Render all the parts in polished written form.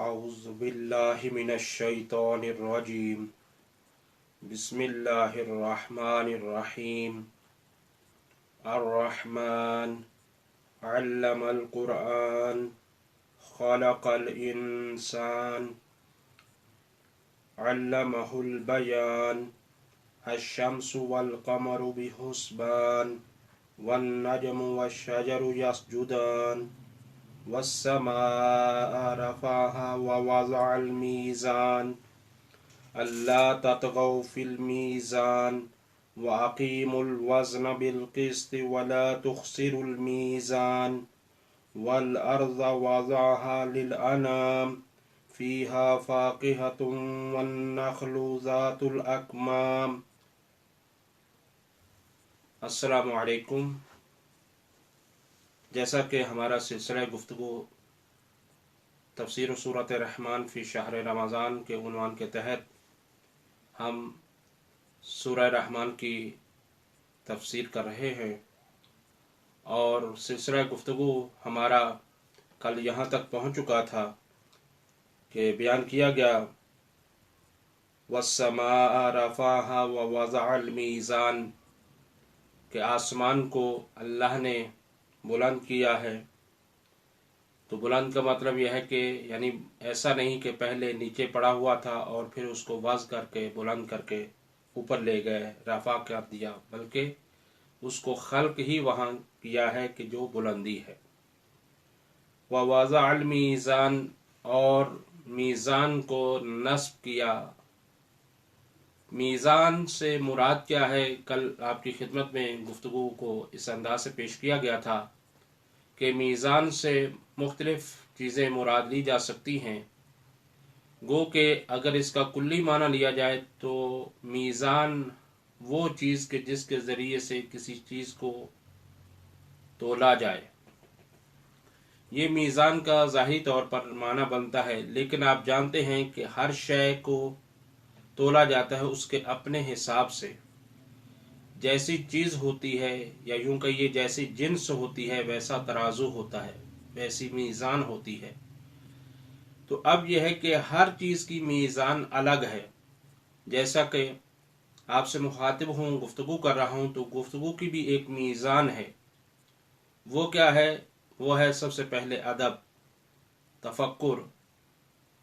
أعوذ بالله من الشيطان الرجيم بسم الله الرحمن الرحيم الرحمن علم القرآن خلق الإنسان علمه البيان الشمس والقمر بحسبان والنجم والشجر يسجدان والسماء رفعها ووضع الميزان ألا تطغوا في الميزان وأقيموا الوزن بالقسط ولا تخسروا الميزان والأرض وضعها للأنام فيها فاكهة والنخل ذات الأكمام. السلام علیکم. جیسا کہ ہمارا سلسلہ گفتگو تفسیر سورۃ الرحمن فی شہر رمضان کے عنوان کے تحت ہم سورہ رحمان کی تفسیر کر رہے ہیں، اور سلسلہ گفتگو ہمارا کل یہاں تک پہنچ چکا تھا کہ بیان کیا گیا والسماء رفعها ووضع الميزان کہ آسمان کو اللہ نے بلند کیا ہے. تو بلند کا مطلب یہ ہے کہ یعنی ایسا نہیں کہ پہلے نیچے پڑا ہوا تھا اور پھر اس کو وضع کر کے بلند کر کے اوپر لے گئے، رفع کر دیا، بلکہ اس کو خلق ہی وہاں کیا ہے کہ جو بلندی ہے. ووضع المیزان اور میزان کو نصب کیا. میزان سے مراد کیا ہے؟ کل آپ کی خدمت میں گفتگو کو اس انداز سے پیش کیا گیا تھا کہ میزان سے مختلف چیزیں مراد لی جا سکتی ہیں. گو کہ اگر اس کا کلی معنی لیا جائے تو میزان وہ چیز کہ جس کے ذریعے سے کسی چیز کو تولا جائے، یہ میزان کا ظاہری طور پر معنی بنتا ہے. لیکن آپ جانتے ہیں کہ ہر شے کو تولا جاتا ہے اس کے اپنے حساب سے. جیسی چیز ہوتی ہے، یا یوں کہیے جیسی جنس ہوتی ہے، ویسا ترازو ہوتا ہے، ویسی میزان ہوتی ہے. تو اب یہ ہے کہ ہر چیز کی میزان الگ ہے. جیسا کہ آپ سے مخاطب ہوں، گفتگو کر رہا ہوں، تو گفتگو کی بھی ایک میزان ہے. وہ کیا ہے؟ وہ ہے سب سے پہلے ادب، تفکر،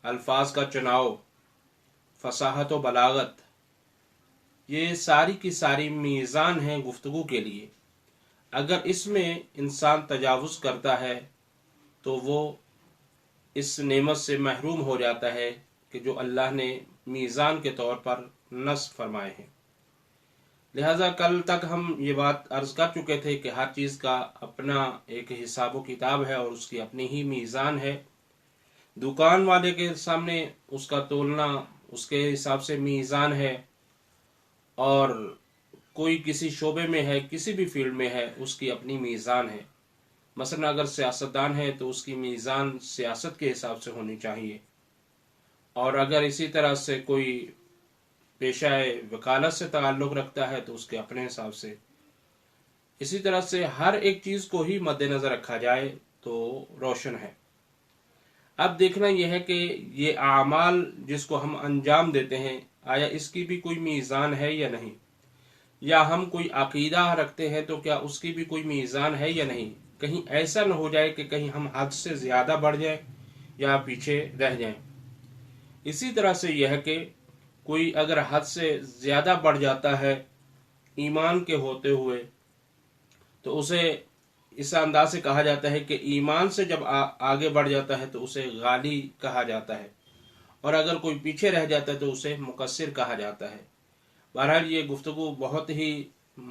الفاظ کا چناؤ، فصاحت و بلاغت. یہ ساری کی ساری میزان ہیں گفتگو کے لیے. اگر اس میں انسان تجاوز کرتا ہے تو وہ اس نعمت سے محروم ہو جاتا ہے کہ جو اللہ نے میزان کے طور پر نصب فرمائے ہیں. لہذا کل تک ہم یہ بات عرض کر چکے تھے کہ ہر چیز کا اپنا ایک حساب و کتاب ہے اور اس کی اپنی ہی میزان ہے. دکان والے کے سامنے اس کا تولنا اس کے حساب سے میزان ہے، اور کوئی کسی شعبے میں ہے، کسی بھی فیلڈ میں ہے، اس کی اپنی میزان ہے. مثلا اگر سیاستدان ہے تو اس کی میزان سیاست کے حساب سے ہونی چاہیے، اور اگر اسی طرح سے کوئی پیشہ وکالت سے تعلق رکھتا ہے تو اس کے اپنے حساب سے. اسی طرح سے ہر ایک چیز کو ہی مد نظر رکھا جائے تو روشن ہے. اب دیکھنا یہ ہے کہ یہ اعمال جس کو ہم انجام دیتے ہیں، آیا اس کی بھی کوئی میزان ہے یا نہیں؟ یا ہم کوئی عقیدہ رکھتے ہیں تو کیا اس کی بھی کوئی میزان ہے یا نہیں؟ کہیں ایسا نہ ہو جائے کہ کہیں ہم حد سے زیادہ بڑھ جائیں یا پیچھے رہ جائیں. اسی طرح سے یہ ہے کہ کوئی اگر حد سے زیادہ بڑھ جاتا ہے ایمان کے ہوتے ہوئے تو اسے اس انداز سے کہا جاتا ہے کہ ایمان سے جب آگے بڑھ جاتا ہے تو اسے غالی کہا جاتا ہے، اور اگر کوئی پیچھے رہ جاتا ہے تو اسے مقصر کہا جاتا ہے. بہرحال یہ گفتگو بہت ہی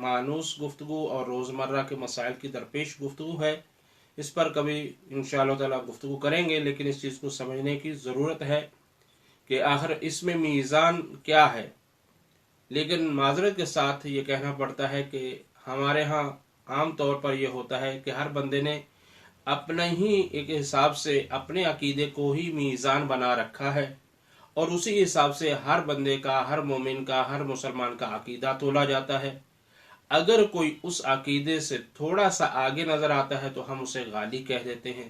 مانوس گفتگو اور روزمرہ کے مسائل کی درپیش گفتگو ہے. اس پر کبھی انشاءاللہ تعالی گفتگو کریں گے، لیکن اس چیز کو سمجھنے کی ضرورت ہے کہ آخر اس میں میزان کیا ہے. لیکن معذرت کے ساتھ یہ کہنا پڑتا ہے کہ ہمارے ہاں عام طور پر یہ ہوتا ہے کہ ہر بندے نے اپنا ہی ایک حساب سے اپنے عقیدے کو ہی میزان بنا رکھا ہے، اور اسی حساب سے ہر بندے کا، ہر مومن کا، ہر مسلمان کا عقیدہ تولا جاتا ہے. اگر کوئی اس عقیدے سے تھوڑا سا آگے نظر آتا ہے تو ہم اسے غالی کہہ دیتے ہیں،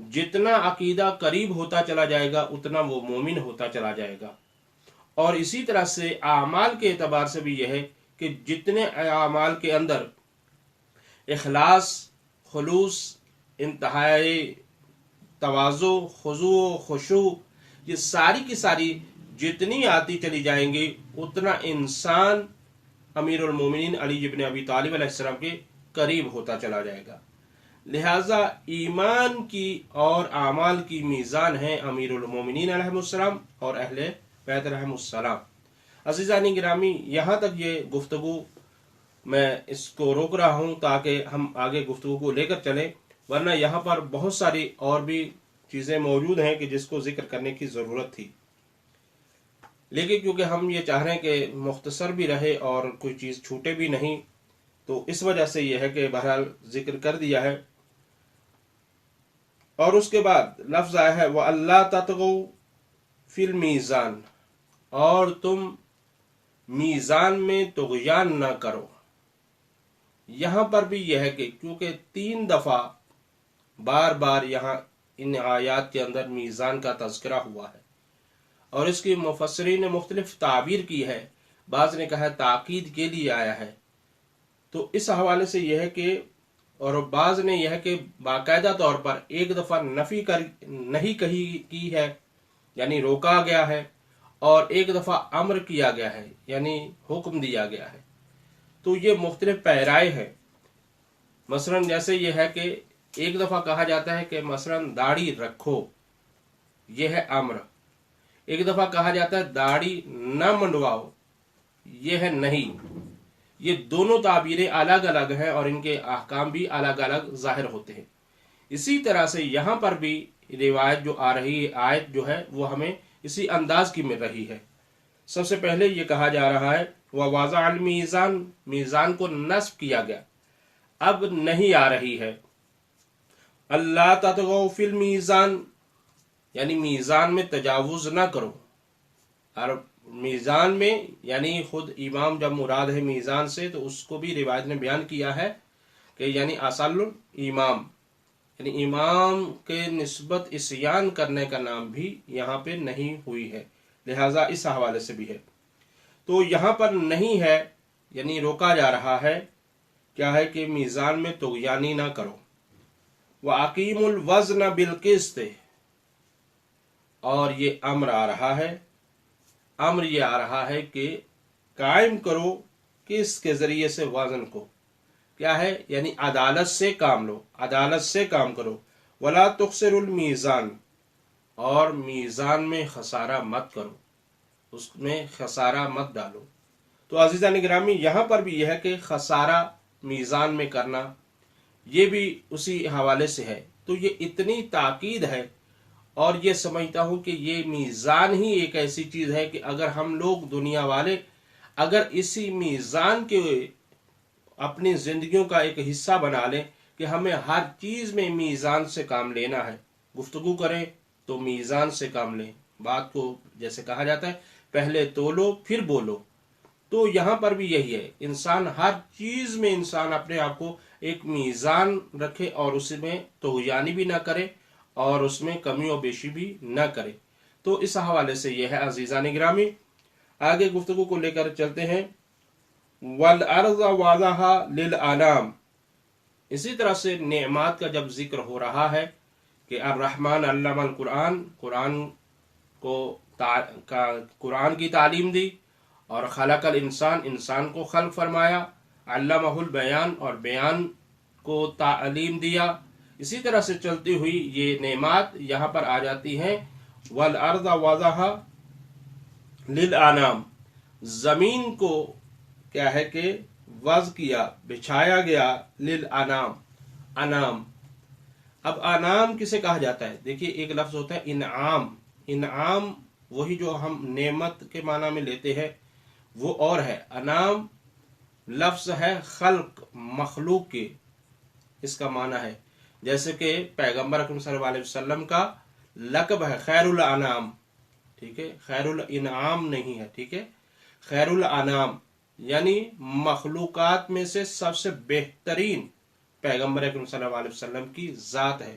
جتنا عقیدہ قریب ہوتا چلا جائے گا اتنا وہ مومن ہوتا چلا جائے گا۔ اور اسی طرح سے اعمال کے اعتبار سے بھی یہ ہے کہ جتنے اعمال کے اندر اخلاص، خلوص، انتہائی تواضع، خضوع و خشوع، یہ ساری کی ساری جتنی آتی چلی جائیں گی اتنا انسان امیر المومنین علی بن ابی طالب علیہ السلام کے قریب ہوتا چلا جائے گا۔ لہذا ایمان کی اور اعمال کی میزان ہے امیر المومنین علیہ السلام اور اہل بیت علیہ السلام۔ عزیزان گرامی، یہاں تک یہ گفتگو میں اس کو روک رہا ہوں تاکہ ہم آگے گفتگو کو لے کر چلیں، ورنہ یہاں پر بہت ساری اور بھی چیزیں موجود ہیں کہ جس کو ذکر کرنے کی ضرورت تھی، لیکن کیونکہ ہم یہ چاہ رہے ہیں کہ مختصر بھی رہے اور کوئی چیز چھوٹے بھی نہیں، تو اس وجہ سے یہ ہے کہ بہرحال ذکر کر دیا ہے۔ اور اس کے بعد لفظ آیا ہے وَأَلَّا تَطْغَوْا فِي الْمِيزَانِ، اور تم میزان میں طغیان نہ کرو۔ یہاں پر بھی یہ ہے کہ کیونکہ 3 دفعہ بار بار یہاں ان آیات کے اندر میزان کا تذکرہ ہوا ہے اور اس کی مفسرین نے مختلف تعبیر کی ہے، بعض نے کہا تاکید کے لیے آیا ہے، تو اس حوالے سے یہ ہے کہ، اور بعض نے یہ ہے کہ باقاعدہ طور پر ایک دفعہ نفی نہیں کی ہے یعنی روکا گیا ہے، اور ایک دفعہ امر کیا گیا ہے یعنی حکم دیا گیا ہے۔ تو یہ مختلف پیرائے ہیں۔ مثلا جیسے یہ ہے کہ ایک دفعہ کہا جاتا ہے کہ مثلا داڑھی رکھو، یہ ہے امر۔ ایک دفعہ کہا جاتا ہے داڑھی نہ منڈواؤ، یہ ہے نہیں۔ یہ دونوں تعبیریں الگ الگ ہیں اور ان کے احکام بھی الگ الگ ظاہر ہوتے ہیں۔ اسی طرح سے یہاں پر بھی روایت جو آ رہی ہے، آیت جو ہے وہ ہمیں اسی انداز کی مل رہی ہے۔ سب سے پہلے یہ کہا جا رہا ہے وَوَضَعَ الْمِيزَانَ، میزان کو نصب کیا گیا، اب نہیں آ رہی ہے۔ اللہ تطغوا فی المیزان، یعنی میزان میں تجاوز نہ کرو۔ اور میزان میں یعنی خود امام جب مراد ہے میزان سے تو اس کو بھی روایت نے بیان کیا ہے کہ یعنی اصل الامام، یعنی امام کے نسبت عصیان کرنے کا نام بھی یہاں پہ نہیں ہوئی ہے، لہٰذا اس حوالے سے بھی ہے۔ تو یہاں پر نہیں ہے یعنی روکا جا رہا ہے، کیا ہے کہ میزان میں طغیانی نہ کرو۔ وَأَقِیمُوا الْوَزْنَ بِالْقِسْطِ، اور یہ امر آ رہا ہے، امر یہ آ رہا ہے کہ قائم کرو کس کے ذریعے سے وزن کو، کیا ہے یعنی عدالت سے کام لو، عدالت سے کام کرو۔ وَلَا تُخْسِرُوا الْمِيزَانَ، اور میزان میں خسارہ مت کرو، اس میں خسارہ مت ڈالو۔ تو عزیزان گرامی، یہاں پر بھی یہ ہے کہ خسارہ میزان میں کرنا یہ بھی اسی حوالے سے ہے۔ تو یہ اتنی تاکید ہے، اور یہ سمجھتا ہوں کہ یہ میزان ہی ایک ایسی چیز ہے کہ اگر ہم لوگ دنیا والے اگر اسی میزان کے اپنی زندگیوں کا ایک حصہ بنا لیں کہ ہمیں ہر چیز میں میزان سے کام لینا ہے، گفتگو کریں تو میزان سے کام لیں، بات کو جیسے کہا جاتا ہے پہلے تولو پھر بولو، تو یہاں پر بھی یہی ہے، انسان ہر چیز میں انسان اپنے آپ کو ایک میزان رکھے اور اس میں طغیانی بھی نہ کرے اور اس میں کمی و بیشی بھی نہ کرے۔ تو اس حوالے سے یہ ہے عزیزان گرامی۔ آگے گفتگو کو لے کر چلتے ہیں۔ وَالْأَرْضَ وَضَعَهَا لِلْأَنَامِ، اسی طرح سے نعمات کا جب ذکر ہو رہا ہے کہ الرحمن علم القرآن، قرآن کی تعلیم دی، اور خلق الانسان، انسان کو خلق فرمایا، علمہ البیان، اور بیان کو تعلیم دیا۔ اسی طرح سے چلتی ہوئی یہ نعمات یہاں پر آ جاتی ہیں وَالْأَرْضَ وَضَعَهَا لِلْأَنَامِ، زمین کو کیا ہے کہ وضع کیا، بچھایا گیا، للانام، انام۔ اب انام کسے کہا جاتا ہے؟ دیکھیے ایک لفظ ہوتا ہے انعام، انعام وہی جو ہم نعمت کے معنی میں لیتے ہیں وہ اور ہے، انام لفظ ہے خلق، مخلوق کے، اس کا معنی ہے، جیسے کہ پیغمبر اکرم صلی اللہ علیہ وسلم کا لقب ہے خیر الانام، ٹھیک ہے، خیر الانعام نہیں ہے، ٹھیک ہے، خیر الانام یعنی مخلوقات میں سے سب سے بہترین پیغمبر اکرم صلی اللہ علیہ وسلم کی ذات ہے۔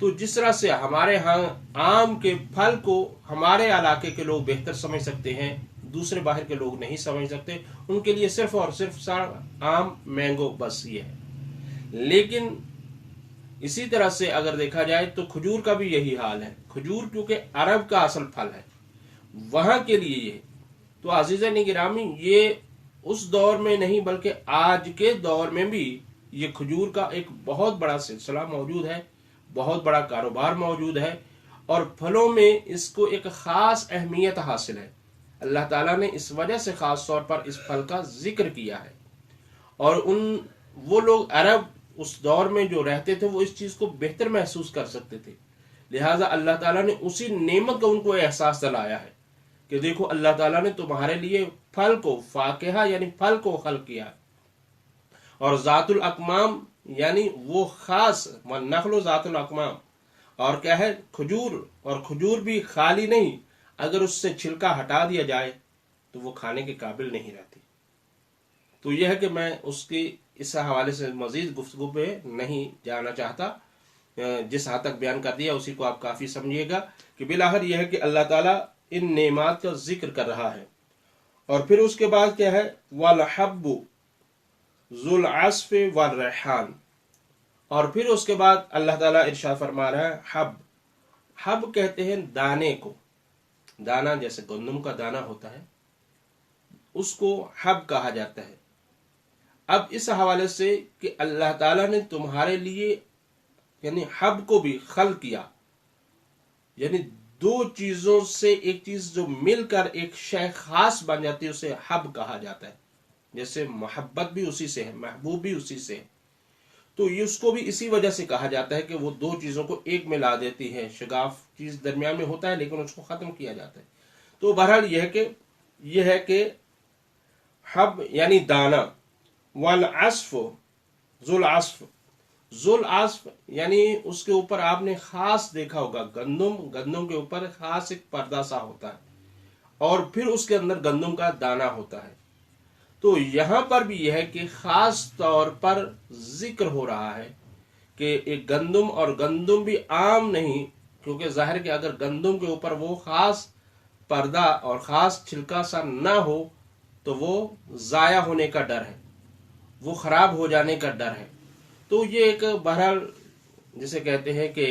تو جس طرح سے ہمارے ہاں آم کے پھل کو ہمارے علاقے کے لوگ بہتر سمجھ سکتے ہیں، دوسرے باہر کے لوگ نہیں سمجھ سکتے، ان کے لیے صرف اور صرف آم، مینگو بس یہ ہے۔ لیکن اسی طرح سے اگر دیکھا جائے تو کھجور کا بھی یہی حال ہے۔ کھجور کیونکہ عرب کا اصل پھل ہے، وہاں کے لیے یہ، تو عزیزان گرامی یہ اس دور میں نہیں بلکہ آج کے دور میں بھی یہ کھجور کا ایک بہت بڑا سلسلہ موجود ہے، بہت بڑا کاروبار موجود ہے، اور پھلوں میں اس کو ایک خاص اہمیت حاصل ہے۔ اللہ تعالیٰ نے اس وجہ سے خاص طور پر اس پھل کا ذکر کیا ہے، اور وہ لوگ عرب اس دور میں جو رہتے تھے وہ اس چیز کو بہتر محسوس کر سکتے تھے، لہٰذا اللہ تعالیٰ نے اسی نعمت کا ان کو احساس دلایا ہے کہ دیکھو اللہ تعالیٰ نے تمہارے لیے پھل کو، فاکہہ یعنی پھل کو خلق کیا، اور ذات الاکمام یعنی وہ خاص، والنخل و ذات الاکمام، اور کیا ہے کھجور، اور کھجور بھی خالی نہیں، اگر اس سے چھلکا ہٹا دیا جائے تو وہ کھانے کے قابل نہیں رہتی۔ تو یہ ہے کہ میں اس کی اس حوالے سے مزید گفتگو پہ نہیں جانا چاہتا، جس حد تک بیان کر دیا اسی کو آپ کافی سمجھیے گا کہ بالآخر یہ ہے کہ اللہ تعالیٰ ان نعمات کا ذکر کر رہا ہے۔ اور پھر اس کے بعد کیا ہے، وَالْحَبُّ ذُو الْعَصْفِ وَالرَّيْحَانُ، اور پھر اس کے بعد اللہ تعالیٰ ارشاد فرما رہا ہے حب۔ حب کہتے ہیں دانے کو، دانا جیسے گندم کا دانا ہوتا ہے اس کو حب کہا جاتا ہے۔ اب اس حوالے سے کہ اللہ تعالیٰ نے تمہارے لیے یعنی حب کو بھی خلق کیا، یعنی دو چیزوں سے ایک چیز جو مل کر ایک شے خاص بن جاتی ہے اسے حب کہا جاتا ہے، جیسے محبت بھی اسی سے ہے، محبوب بھی اسی سے ہے، تو یہ اس کو بھی اسی وجہ سے کہا جاتا ہے کہ وہ دو چیزوں کو ایک میں لا دیتی ہے، شگاف چیز درمیان میں ہوتا ہے لیکن اس کو ختم کیا جاتا ہے۔ تو بہرحال یہ ہے کہ حب یعنی دانا، والعصف ذو العصف، ذو العصف یعنی اس کے اوپر آپ نے خاص دیکھا ہوگا گندم کے اوپر خاص ایک پردہ سا ہوتا ہے، اور پھر اس کے اندر گندم کا دانا ہوتا ہے۔ تو یہاں پر بھی یہ ہے کہ خاص طور پر ذکر ہو رہا ہے کہ ایک گندم، اور گندم بھی عام نہیں، کیونکہ ظاہر کہ اگر گندم کے اوپر وہ خاص پردہ اور خاص چھلکا سا نہ ہو تو وہ ضائع ہونے کا ڈر ہے، وہ خراب ہو جانے کا ڈر ہے۔ تو یہ ایک بہرحال جسے کہتے ہیں کہ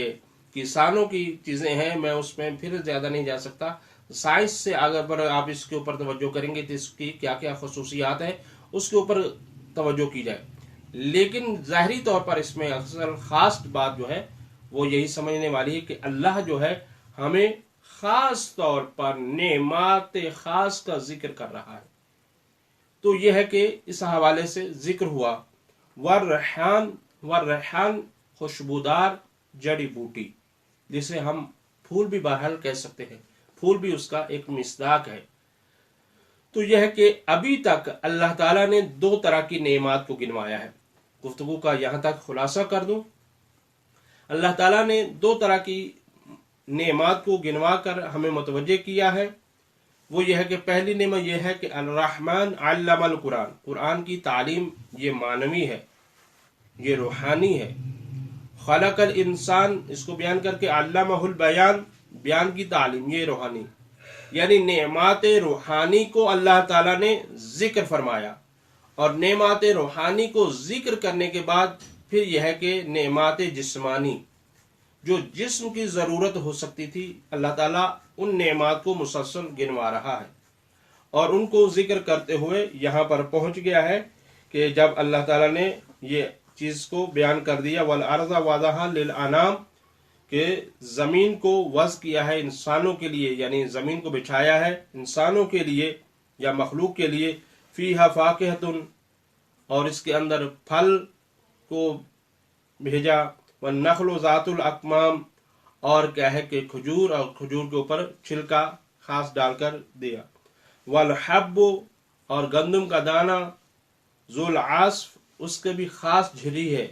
کسانوں کی چیزیں ہیں، میں اس میں پھر زیادہ نہیں جا سکتا، سائنس سے اگر آپ اس کے اوپر توجہ کریں گے تو اس کی کیا کیا خصوصیات ہیں اس کے اوپر توجہ کی جائے، لیکن ظاہری طور پر اس میں اکثر خاص بات جو ہے وہ یہی سمجھنے والی ہے کہ اللہ جو ہے ہمیں خاص طور پر نعمات خاص کا ذکر کر رہا ہے۔ تو یہ ہے کہ اس حوالے سے ذکر ہوا والریحان خوشبودار جڑی بوٹی، جسے ہم پھول بھی بہرحال کہہ سکتے ہیں، پھول بھی اس کا ایک مصداق ہے۔ تو یہ ہے کہ ابھی تک اللہ تعالیٰ نے دو طرح کی نعمات کو گنوایا ہے۔ گفتگو کا یہاں تک خلاصہ کر دوں، اللہ تعالیٰ نے دو طرح کی نعمات کو گنوا کر ہمیں متوجہ کیا ہے۔ وہ یہ ہے کہ پہلی نعمت یہ ہے کہ الرحمن علم القرآن، قرآن کی تعلیم یہ معنوی ہے، یہ روحانی ہے۔ خلق الانسان، اس کو بیان کر کے علمہ البیان، بیان کی تعلیم یہ روحانی، یعنی نعمات روحانی کو اللہ تعالیٰ نے ذکر فرمایا، اور نعمات روحانی کو ذکر کرنے کے بعد پھر یہ ہے کہ نعمات جسمانی جو جسم کی ضرورت ہو سکتی تھی اللہ تعالیٰ ان نعمات کو مسلسل گنوا رہا ہے، اور ان کو ذکر کرتے ہوئے یہاں پر پہنچ گیا ہے کہ جب اللہ تعالیٰ نے یہ چیز کو بیان کر دیا والارض وضعها للانام، کہ زمین کو وضع کیا ہے انسانوں کے لیے، یعنی زمین کو بچھایا ہے انسانوں کے لیے یا مخلوق کے لیے، فیہا فاکہۃ، اور اس کے اندر پھل کو بھیجا، والنخل ذات الاکمام، اور کیا ہے کہ کھجور، اور کھجور کے اوپر چھلکا خاص ڈال کر دیا، والحب، اور گندم کا دانہ، ذو العصف، اس کے بھی خاص جھلی ہے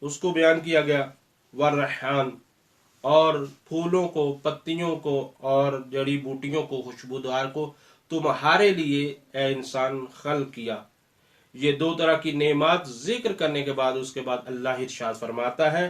اس کو بیان کیا گیا، والریحان، اور پھولوں کو، پتیوں کو اور جڑی بوٹیوں کو، خوشبودار کو تمہارے لیے اے انسان خلق کیا۔ یہ دو طرح کی نعمات ذکر کرنے کے بعد اس کے بعد اللہ ارشاد فرماتا ہے